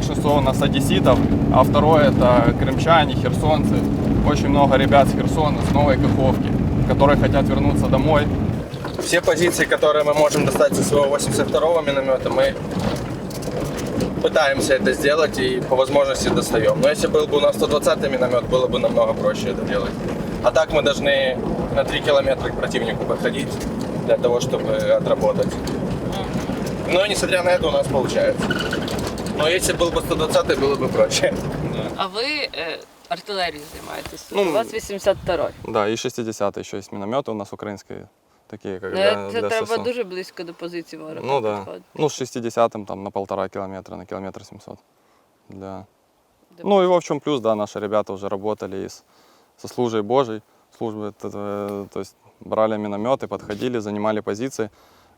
большинство у нас одесситов, а второе это крымчане, херсонцы. Очень много ребят с Херсона, с Новой Каховки, которые хотят вернуться домой. Все позиции, которые мы можем достать со своего 82-го миномета, мы пытаемся это сделать и по возможности достаем. Но если был бы у нас 120-й миномет, было бы намного проще это делать. А так мы должны на 3 километра к противнику подходить для того, чтобы отработать. Но несмотря на это у нас получается. Но если был бы 120-й, было бы проще. А ви артилерією займаєтесь? У вас 82-й. Да, и 60-й еще есть минометы у нас украинские. Такие, как Це для треба ССО. дуже близько до позиції ворога. Ну да. підходити. Ну, с 60-м там на 1,5 километра, на километр 700. Ну и в общем плюс, да, наши ребята уже работали со службой Божией, то есть брали минометы, подходили, занимали позиции.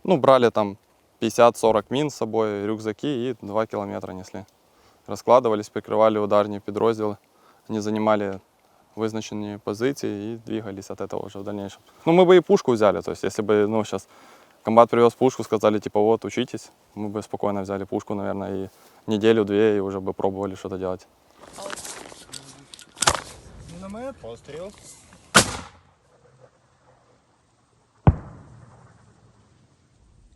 Ну, брали там 50-40 мин с собой, рюкзаки и 2 километра несли. Раскладывались, прикрывали ударные подразделы, они занимали вызначенные позиции и двигались от этого уже в дальнейшем. Ну, мы бы и пушку взяли, то есть если бы, ну, сейчас комбат привез пушку, сказали, типа, вот, учитесь, мы бы спокойно взяли пушку, наверное, и неделю-две, и уже бы пробовали что-то делать. Миномет, пострел.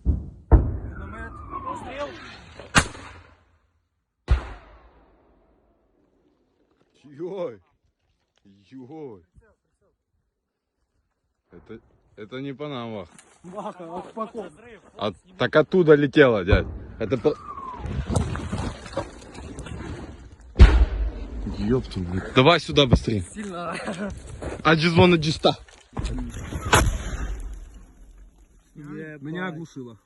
Миномет, пострел. Ой, ой. Это не по нам, Вах. Баха, отпаков. Так оттуда летело, дядь. Это по... Ёпту, блядь. Давай сюда быстрее. Сильно. I just wanna just stop. Меня оглушило.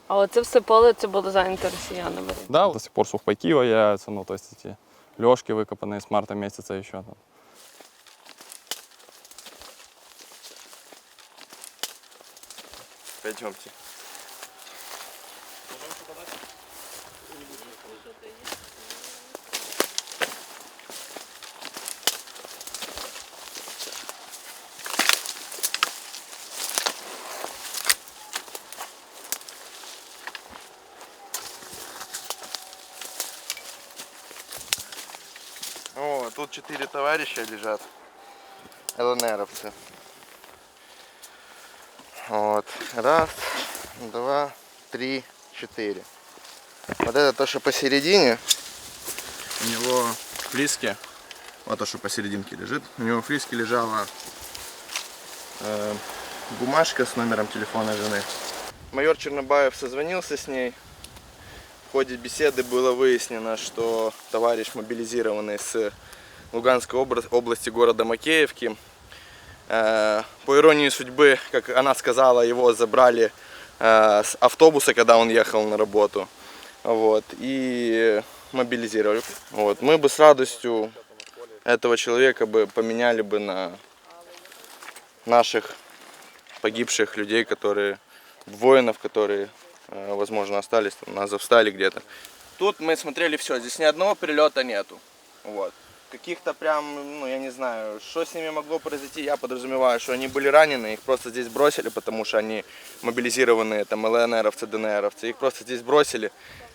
А оце все поле це було зайнято росіянами. Да, до сих пор сухпайки валяются, ну, то есть эти лёжки выкопанные с марта месяца еще. Там. Пойдемте. О, тут 4 товарища лежат, ЛНРовцы. Вот, раз, два, три, 4. Вот это то, что посередине. У него в флиске, вот то, что посерединке лежит. У него в флиске лежала бумажка с номером телефона жены. Майор Чернобаев созвонился с ней. В ходе беседы было выяснено, что товарищ, мобилизированный с Луганской области города Макеевки, по иронии судьбы, как она сказала, его забрали с автобуса, когда он ехал на работу, вот, и мобилизировали. Вот. Мы бы с радостью этого человека бы поменяли бы на наших погибших людей, воинов, которые, возможно, остались там, на Азовстале где-то. Тут мы смотрели все, здесь ни одного перелета нету. Вот. Каких-то прям, ну я не знаю, что с ними могло произойти, я подразумеваю, что они были ранены, их просто здесь бросили, потому что они мобилизированные, там, ЛНРовцы, ДНРовцы, их просто здесь бросили,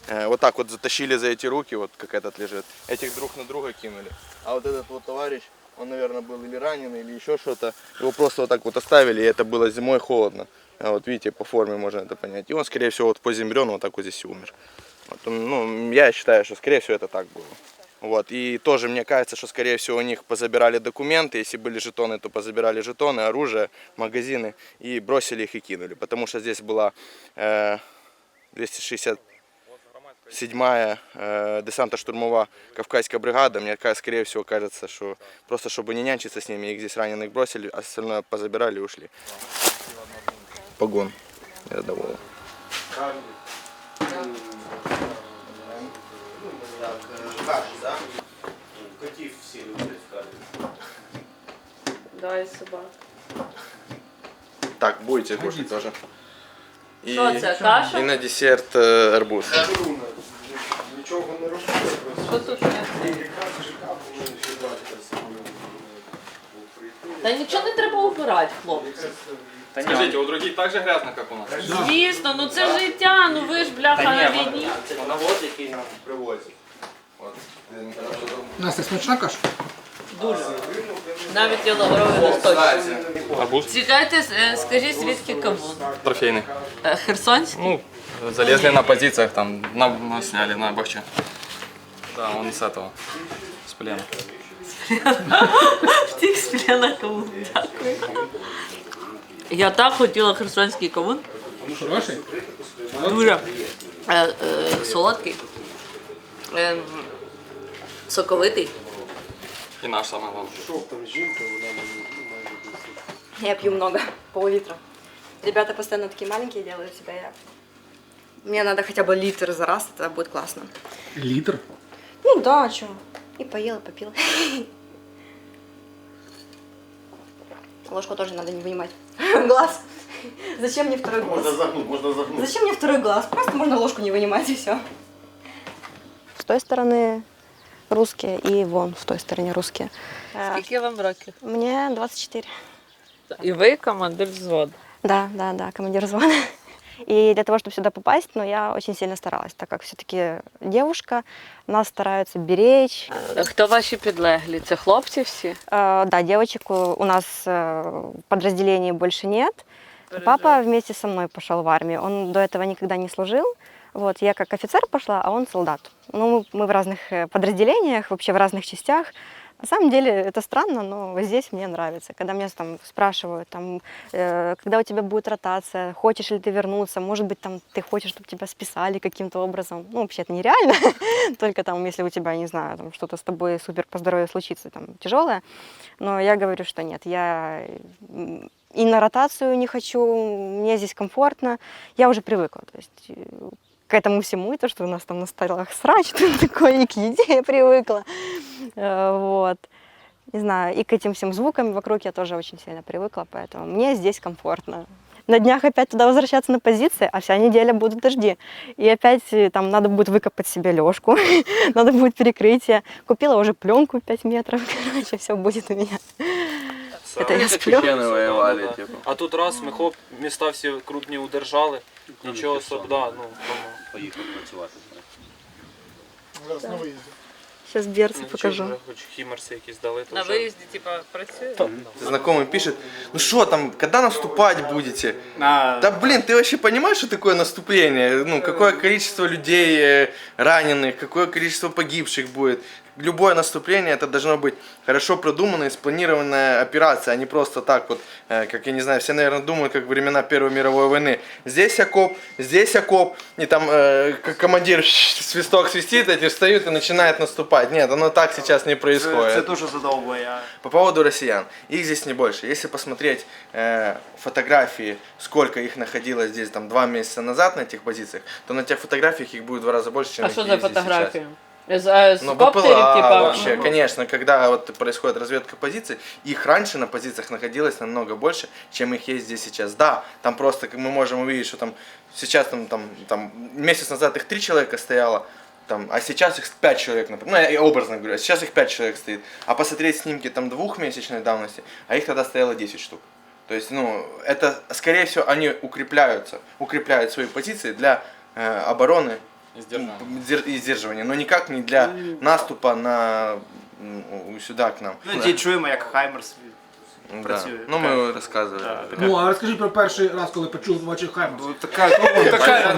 вот так вот затащили за эти руки, вот как этот лежит, этих друг на друга кинули. А вот этот вот товарищ, он, наверное, был или раненый, или еще что-то, его просто вот так вот оставили, и это было зимой холодно. Вот видите, по форме можно это понять. И он, скорее всего, вот по земле, вот так вот здесь и умер. Вот, ну, я считаю, что, скорее всего, это так было. Вот. И тоже мне кажется, что, скорее всего, у них позабирали документы, если были жетоны, то позабирали жетоны, оружие, магазины и бросили их и кинули. Потому что здесь была 267-я десантно-штурмовая Кавказская бригада. Мне, скорее всего, кажется, что просто чтобы не нянчиться с ними, их здесь раненых бросили, а остальное позабирали и ушли. Погон рядового. Котів всі люблять в кадрі. Да, і собак. Так, будете кушать тоже. И, Що це, каша? и на десерт арбуз. Нічого не робити. Що тут є? Та нічого не треба убирати, хлопці. Скажите, у других так же грязно, как у нас? Звісно, ну це життя, ну ви ж бляха на війні. Це навоз, який нам привозять. Настя, смачна каша? Навіть яловровий листочок. Арбуз? Чекайте, скажіть, звідки кавун? Трофейный. Херсонський? Ну, залезли на позициях, там, нас сняли на бахче. Да, он с этого, с плена. Втік з плена кавун, дякую. Я так хотіла херсонський кавун. Хороший? Дуже солодкий, соковитий. И наш самый главный. Я пью много, пол-литра. Ребята постоянно такие маленькие делают себя. Мне надо хотя бы литр за раз, это будет классно. Літр? Ну да, а чё? И поела, и попила. Ложку тоже надо не вынимать. Глаз. Зачем мне второй глаз? Можно загнуть. Зачем мне второй глаз? Просто можно ложку не вынимать и все. С той стороны русские и вон в той стороне русские. Скільки вам років? Мне 24. І ви командир взводу. Да, командир взвода. И для того, чтобы сюда попасть, я очень сильно старалась, так как все-таки девушка, нас стараются беречь. Хто ваші підлеглі? Це хлопці всі? Да, девочек у нас в подразделении больше нет. Папа вместе со мной пошел в армию. Он до этого никогда не служил. Вот, я как офицер пошла, а он солдат. Ну, мы в разных подразделениях, вообще в разных частях. На самом деле это странно, но здесь мне нравится. Когда меня там спрашивают, когда у тебя будет ротация, хочешь ли ты вернуться, может быть, там, ты хочешь, чтобы тебя списали каким-то образом. Ну, вообще это нереально, только там, если у тебя, не знаю, там, что-то с тобой супер по здоровью случится, там, тяжелое. Но я говорю, что нет, я и на ротацию не хочу, мне здесь комфортно, я уже привыкла. То есть к этому всему, и то, что у нас там на столах срач, такое, и к еде я привыкла. Вот. Не знаю, и к этим всем звукам вокруг я тоже очень сильно привыкла, поэтому мне здесь комфортно. На днях опять туда возвращаться на позиции, а вся неделя будут дожди. И опять там надо будет выкопать себе лёжку, надо будет перекрытие. Купила уже пленку 5 метров, короче, все будет у меня. Это я сплю. воевали, типа. А тут раз ми хоп, міста всі крупні удержали, нічого особливого, ну, тому. Поїхав працювати. Сейчас берцы Нічого, покажу. вже хоч хімерси якісь дали, то На вже. виїзді, типа, працює? Знакомый пишет, ну что там, когда наступать будете? Да блин, ты вообще понимаешь, что такое наступление? Ну, какое количество людей раненых, какое количество погибших будет? Любое наступление это должно быть хорошо продуманная и спланированная операция, а не просто так вот, как я не знаю, все, наверное, думают, как времена Первой мировой войны. Здесь окоп, и там как командир свисток свистит, эти встают и начинают наступать. Нет, оно так сейчас не происходит. Це дуже задовбує. По поводу россиян, их здесь не больше. Если посмотреть фотографии, сколько их находилось здесь там 2 месяца назад на этих позициях, то на тех фотографиях их будет в 2 раза больше, чем А их що есть за здесь фотографії? сейчас. З Ну, коптерів, БПЛА типа? вообще, конечно, когда вот происходит разведка позиций, их раньше на позициях находилось намного больше, чем их есть здесь сейчас. Да, там просто мы можем увидеть, что там сейчас там месяц назад их 3 человека стояло, там, а сейчас их 5 человек, например, ну я образно говорю, а сейчас их 5 человек стоит, а посмотреть снимки там 2-месячной давности, а их тогда стояло 10 штук. То есть, ну, это, скорее всего, они укрепляют свои позиции для обороны и сдерживания, но никак не для наступа сюда к нам. Ну, чуємо, як Хаймерс. Да. працює. Ну, ми розказували. Ну, а розкажи про перший раз, коли почув бачив Хаймерс.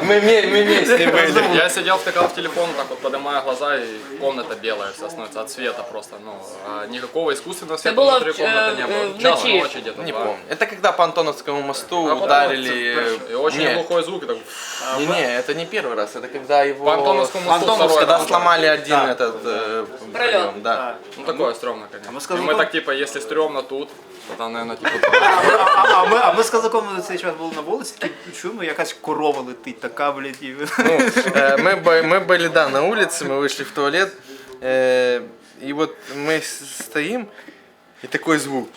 Мы вместе были. Я сидел, втыкал в телефон, так вот поднимая глаза, и комната белая вся становится от света просто. Ну, а никакого искусственного света было внутри комнаты не было. в Час ночи. ночи где-то. Не да. помню. Это когда по Антоновскому мосту А потом ударили... И очень Не, глухой звук. И так... не, это не первый раз, это когда его... По Антоновскому мосту второй когда раз. сломали один этот Пролет. проем, да. Ну, такое стрёмно, конечно. мы с И мы Казаком- так, типа, если стрёмно тут, то там, наверное, типа... А ми з Казаком на цей час були на вулиці, такі чуємо, якась корова летить, така, блядь, і... Ну, мы были, да, на улице, мы вышли в туалет, и вот мы стоим, и такой звук.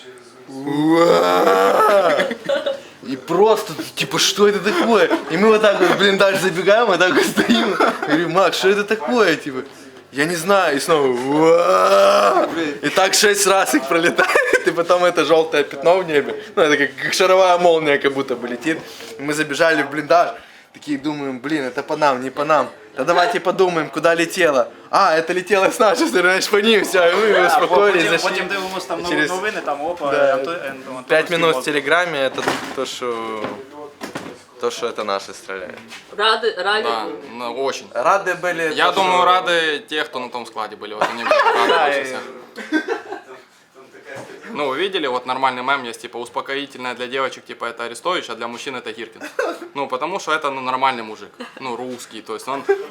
И просто, типа, что это такое? И мы вот так вот в блиндаж забегаем, вот так вот стоим. Говорю, Макс, что это такое? Типа, я не знаю. И снова, и так 6 раз их пролетает. летит, и потом это желтое пятно в небе. Ну, это как шаровая молния как будто бы летит. И мы забежали в блиндаж, такие думаем, блин, это по нам, не по нам. Да давайте подумаем, куда летело. А, это летело с нашей стороны, значит по ним, все, и мы успокоились, зашли. Потім дивимося там Через- новини, там опа, Да. Антон- 5 минут в Антоновський телеграме, это то, что это наши стреляют. Ради. Да, ну, очень. Рады были... Я то, что- думаю, рады те, кто на том складе были. Вот они были рады больше всех. Ну, вы видели, вот нормальный мем есть, типа, успокоительное для девочек, типа, это Арестович, а для мужчин это Гиркин. Ну, потому что это, ну, нормальный мужик, ну, русский, то есть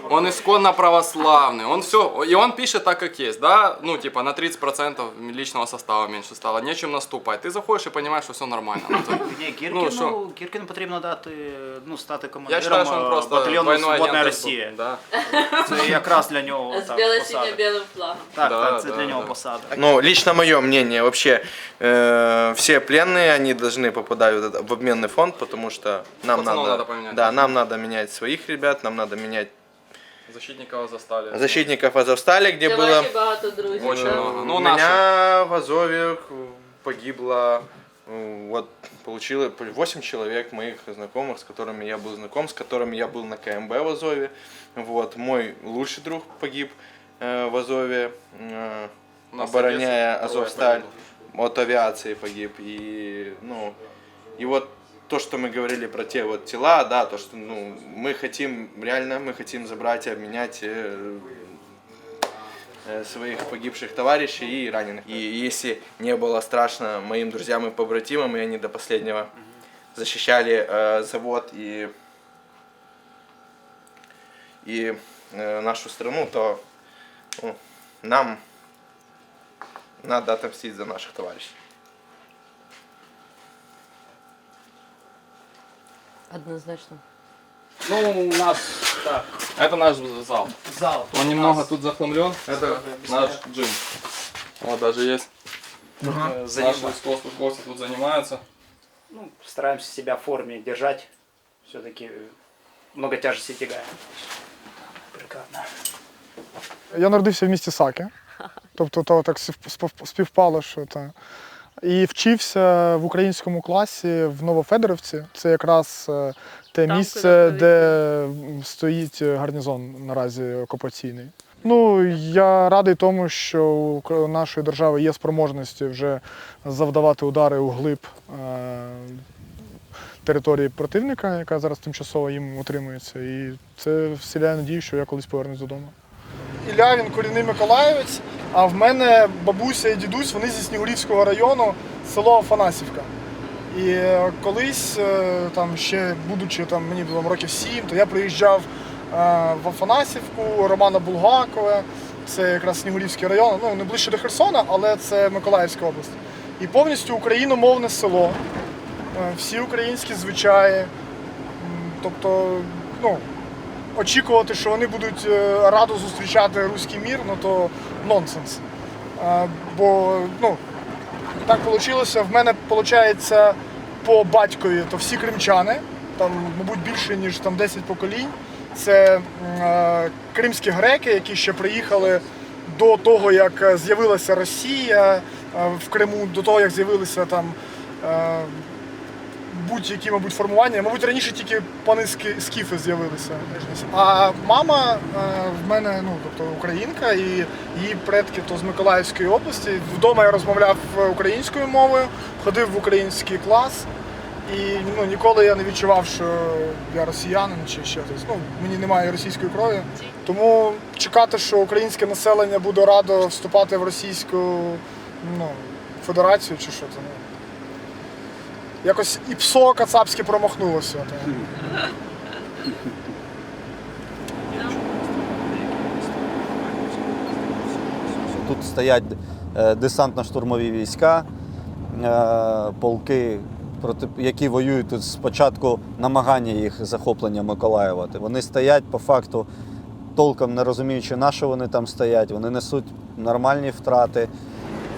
он исконно православный, он все, и он пишет так, как есть, да, ну, типа, на 30% личного состава меньше стало, нечем наступать. Ты заходишь и понимаешь, что все нормально. Ну, то- Ні, Ну, що? Гіркіну потрібно дати, ну, стати Я командиром считаю, что он просто батальйону двойной «Свободна агент. Росія». Да. Це якраз для нього З так, посада. біло-синьо-білим флагом. Так, Да, так, це да, для нього да. посада. Ну, лично мое мнение, вообще, все пленные, они должны попадать в обменный фонд, потому что нам Пацанов надо, надо поменять. да, нам надо менять своих ребят, нам надо менять Защитников застали. защитников Азовстали, где Це было... ваші багато друзів. Очень да? много. Ну, У наши. меня в Азове погибло, вот, получилось 8 человек моих знакомых, с которыми я был знаком, с которыми я был на КМБ в Азове. Вот, мой лучший друг погиб в Азове, У нас обороняя отец Азовсталь, погиб. от авиации погиб. И, ну, и вот то, что мы говорили про те вот тела, да, то, что, ну, мы хотим, реально, мы хотим забрать и обменять своих погибших товарищей и раненых. И если не было страшно моим друзьям и побратимам, и они до последнего защищали завод и нашу страну, то ну, нам надо отомстить за наших товарищей. Однозначно. Ну, у нас, Так, это наш зал. зал. Он немного тут захламлен. Это наш джим. Вот даже есть. Наши гости тут занимаются. Ну, стараемся себя в форме держать. Все-таки много тяжести тягаем. Прекрасно. Я народився в місті Саки, тобто то так співпало, що та. І вчився в українському класі в Новофедорівці. Це якраз те Там, місце, куди де стоїть гарнізон наразі окупаційний. Ну, я радий тому, що у нашої держави є спроможності вже завдавати удари у глиб території противника, яка зараз тимчасово їм утримується. І це вселяє надію, що я колись повернусь додому. Ілля, він корінний миколаївець, а в мене бабуся і дідусь, вони зі Снігурівського району, село Афанасівка. І колись, там ще будучи там, мені було років 7, то я приїжджав в Афанасівку, Романа Булгакове, це якраз Снігурівський район, ну не ближче до Херсона, але це Миколаївська область. І повністю україномовне село, всі українські звичаї, тобто, ну, очікувати, що вони будуть радо зустрічати руський мір, ну то нонсенс. Бо, ну, так вийшло, в мене, виходить, по батькові, то всі кримчани, там, мабуть, більше, ніж там 10 поколінь. Це кримські греки, які ще приїхали до того, як з'явилася Росія в Криму, до того, як з'явилися там будь-які, мабуть, формування. Мабуть, раніше тільки пани скіфи з'явилися. А мама в мене, ну, тобто українка, і її предки то з Миколаївської області. Вдома я розмовляв українською мовою, ходив в український клас. І ну, ніколи я не відчував, що я росіянин чи ще щось. Ну, мені немає російської крові. Тому чекати, що українське населення буде радо вступати в Російську, ну, Федерацію чи що, то ну, якось і ПСО кацапське промахнулося. То. Тут стоять десантно-штурмові війська, полки, які воюють тут спочатку намагання їх захоплення Миколаєва. Вони стоять по факту, толком не розуміючи, на що вони там стоять, вони несуть нормальні втрати.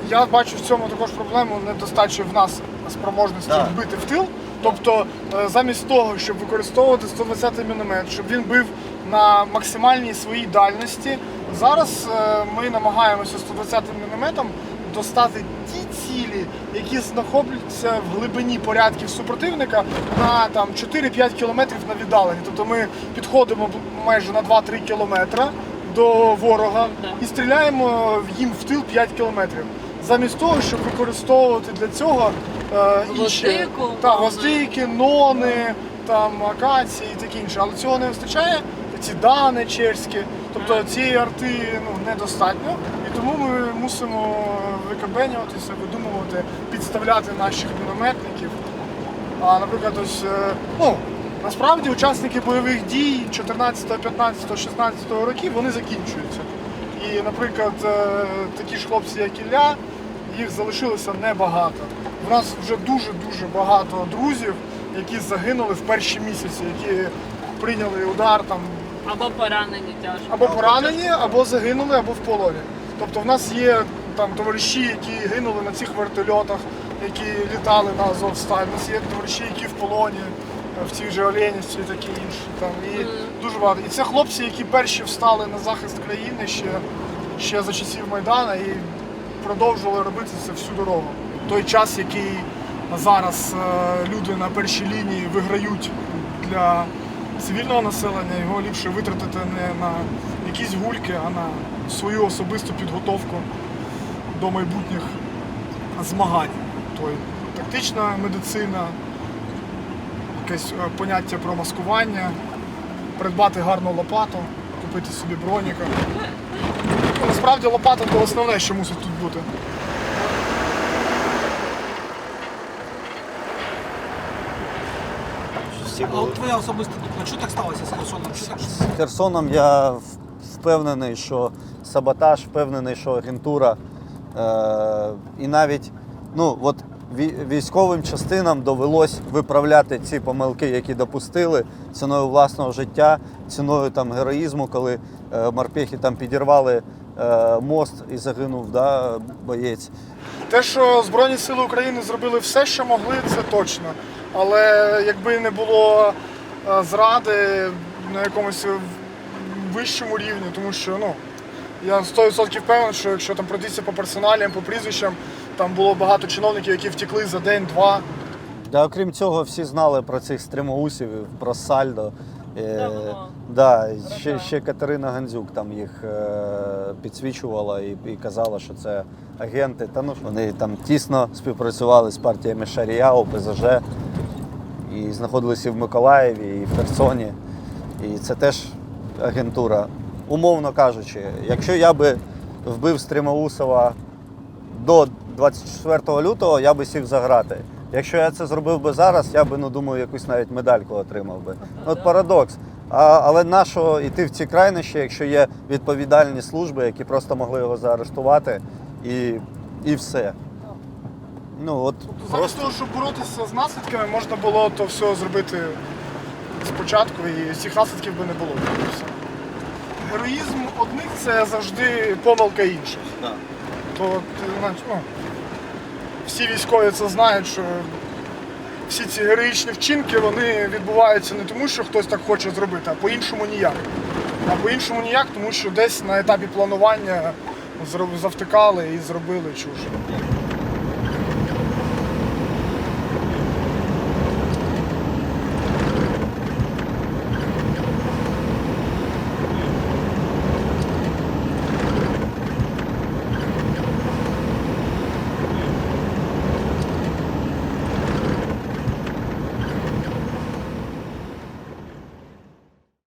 Я бачу в цьому також проблему недостачі в нас спроможності бити в тил. Тобто замість того, щоб використовувати 120-й міномет, щоб він бив на максимальній своїй дальності, зараз ми намагаємося 120-м мінометом достати ті цілі, які знаходяться в глибині порядків супротивника на там 4-5 кілометрів на віддаленні. Тобто ми підходимо майже на 2-3 кілометри до ворога і стріляємо їм в тил 5 кілометрів. Замість того, щоб використовувати для цього інші гвоздики, нони, там акації і таке інше. Але цього не вистачає. Ці дани чешські, тобто цієї арти недостатньо, і тому ми мусимо викабенюватися, видумувати, підставляти наших мінометників. А, наприклад, ось, насправді учасники бойових дій 14, 15, 16 років, вони закінчуються. І, наприклад, такі ж хлопці, як Ілля, їх залишилося небагато. У нас вже дуже-дуже багато друзів, які загинули в перші місяці, які прийняли удар там. Або поранені тяжко. Або поранені, або загинули, або в полоні. Тобто в нас є там товариші, які гинули на цих вертольотах, які літали на Азовсталь. У нас є товариші, які в полоні, в цій же Оленівці і таке інше. Там, і дуже багато. І це хлопці, які перші встали на захист країни ще за часів Майдану і продовжували робити це всю дорогу. Той час, який зараз люди на першій лінії виграють для цивільного населення, його ліпше витратити не на якісь гульки, а на свою особисту підготовку до майбутніх змагань. Тобто тактична медицина, якесь поняття про маскування, придбати гарну лопату, купити собі броніка. Насправді лопата – це основне, що мусить тут бути. А от твоя особиста думка, що так сталося з Херсоном? З Херсоном я впевнений, що саботаж, впевнений, що агентура. І навіть військовим частинам довелось виправляти ці помилки, які допустили, ціною власного життя, ціною там героїзму, коли морпехи там підірвали мост і загинув боєць. Те, що Збройні Сили України зробили все, що могли, це точно. Але якби не було зради на якомусь вищому рівні, тому що я 100% впевнений, що якщо там пройтися по персоналіям, по прізвищам, там було багато чиновників, які втекли за день-два. Окрім цього, всі знали про цих стримоусів, про сальдо. Ще Катерина Гандзюк там їх підсвічувала і казала, що це агенти. Вони там тісно співпрацювали з партіями Шарія, ОПЗЖ, і знаходилися і в Миколаєві, і в Херсоні. І це теж агентура. Умовно кажучи, якщо я би вбив Стримоусова до 24 лютого, я би сів за грати. Якщо я це зробив би зараз, я би, думаю, якусь навіть медальку отримав би. От парадокс. Але нащо йти в ці крайнощі, якщо є відповідальні служби, які просто могли його заарештувати і все. Замість того, щоб боротися з наслідками, можна було то все зробити спочатку, і цих наслідків би не було. Героїзм одних – це завжди помилка інших. Всі військові це знають, що всі ці героїчні вчинки, вони відбуваються не тому, що хтось так хоче зробити, а по-іншому ніяк. А по-іншому ніяк, тому що десь на етапі планування завтикали і зробили чуже.